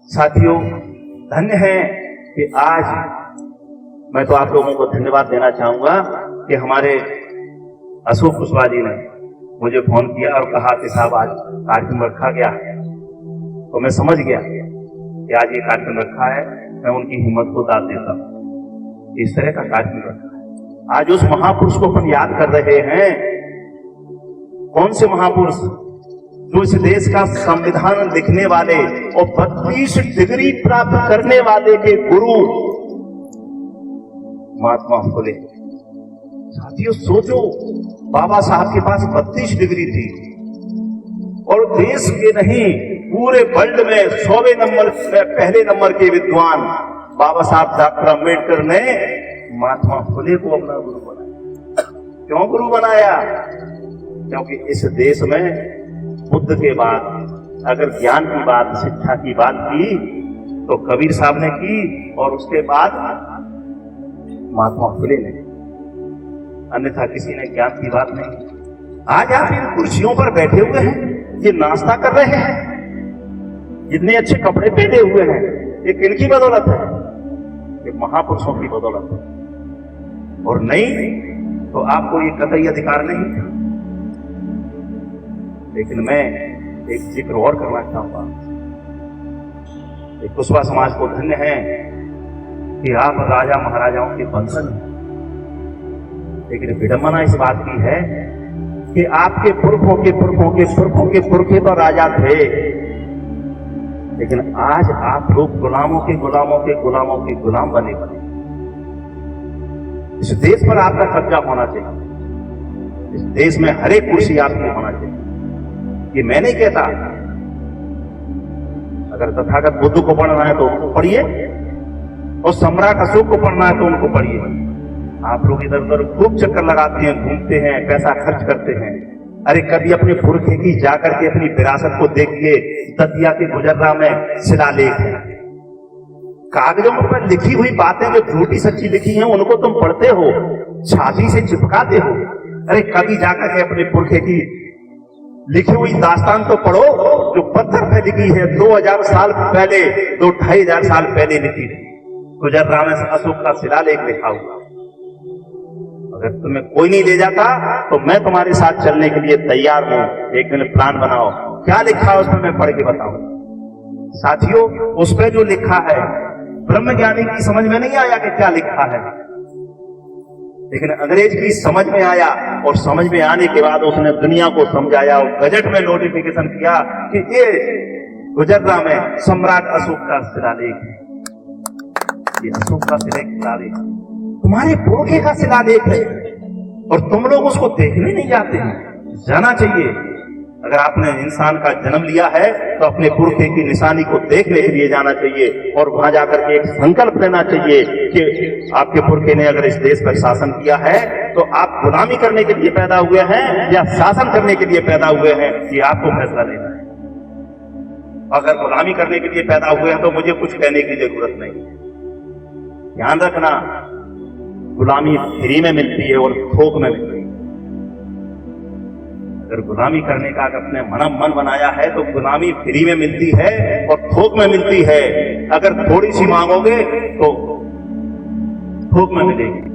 साथियों, धन्य है कि आज मैं तो आप लोगों को धन्यवाद देना चाहूंगा कि हमारे अशोक कुशवाहा जी ने मुझे फोन किया और कहा कि साहब आज कार्यक्रम रखा गया है। तो मैं समझ गया कि आज ये कार्यक्रम रखा है, मैं उनकी हिम्मत को दाद देता हूं। इस तरह का कार्यक्रम रखा है। आज उस महापुरुष को हम याद कर रहे हैं। कौन से महापुरुष? जो इस देश का संविधान लिखने वाले और 32 डिग्री प्राप्त करने वाले के गुरु महात्मा फुले। साथियों सोचो, बाबा साहब के पास 32 डिग्री थी और देश के नहीं पूरे वर्ल्ड में 100वें नंबर पहले नंबर के विद्वान बाबा साहब डॉक्टर अम्बेडकर ने महात्मा फुले को अपना गुरु बनाया। क्यों गुरु बनाया? क्योंकि इस देश में बुद्ध के बाद अगर ज्ञान की बात, शिक्षा की बात की तो कबीर साहब ने की और उसके बाद महात्मा फुले ने, अन्यथा किसी ने ज्ञान की बात नहीं। आज आप इन कुर्सियों पर बैठे हुए हैं, ये नाश्ता कर रहे हैं, इतने अच्छे कपड़े पहने हुए हैं, ये किनकी बदौलत है? ये महापुरुषों की बदौलत है। और नहीं तो आपको ये कतई अधिकार नहीं था। लेकिन मैं एक जिक्र और करना चाहूंगा। कुशवाहा समाज को धन्य है कि आप राजा महाराजाओं के बंधन हैं। लेकिन विडंबना इस बात की है कि आपके पुरखों के पुरखों के पुरखों के पुरखे तो राजा थे, लेकिन आज आप लोग गुलामों के गुलामों के गुलामों के गुलाम बने बने। इस देश पर आपका कब्जा होना चाहिए। इस देश में हर एक कुर्सी आपकी होना चाहिए। ये मैं नहीं कहता। अगर तथागत बुद्ध को पढ़ना है तो उनको पढ़िए और सम्राट अशोक को पढ़ना है तो उनको पढ़िए। आप लोग इधर उधर खूब चक्कर लगाते हैं, घूमते हैं, पैसा खर्च करते हैं। अरे कभी अपने पुरखे की जाकर के अपनी विरासत को देखिए। दतिया के गुजर्रा में शिलालेख है, कागजों पर लिखी हुई बातें जो झूठी सच्ची लिखी हैं उनको तुम पढ़ते हो, छाती से चिपकाते हो। अरे कभी जाकर के अपने पुरखे की लिखी हुई दास्तान तो पढ़ो जो पत्थर पे लिखी है, 2000 साल पहले, 2500 साल पहले लिखी थी। गुजर्रा में अशोक का शिलालेख लिखा हुआ। अगर तुम्हें कोई नहीं ले जाता तो मैं तुम्हारे साथ चलने के लिए तैयार हूं। एक दिन प्लान बनाओ, क्या लिखा है उसमें मैं पढ़ के बताऊं। साथियों, उस पर जो लिखा है ब्रह्मज्ञानी की समझ में नहीं आया कि क्या लिखा है, लेकिन अंग्रेज की समझ में आया और समझ में आने के बाद उसने दुनिया को समझाया और गजट में नोटिफिकेशन किया कि ये गुजर्रा में सम्राट अशोक का शिलालेख है। ये अशोक का शिलालेख तुम्हारे पुरखे का शिलालेख है और तुम लोग उसको देखने नहीं जाते हैं। जाना चाहिए। अगर आपने इंसान का जन्म लिया है तो अपने पुरखे की निशानी को देखने के लिए जाना चाहिए और वहां जाकर के एक संकल्प लेना चाहिए कि आपके पुरखे ने अगर इस देश पर शासन किया है तो आप गुलामी करने के लिए पैदा हुए हैं या शासन करने के लिए पैदा हुए हैं, ये आपको फैसला लेना है। अगर गुलामी करने के लिए पैदा हुए हैं तो मुझे कुछ कहने की जरूरत नहीं। ध्यान रखना, गुलामी फ्री में मिलती है और थोक में मिलती है। अगर गुलामी करने का अपने मन बनाया है तो गुलामी फ्री में मिलती है और थोक में मिलती है। अगर थोड़ी सी मांगोगे तो थोक में मिलेगी।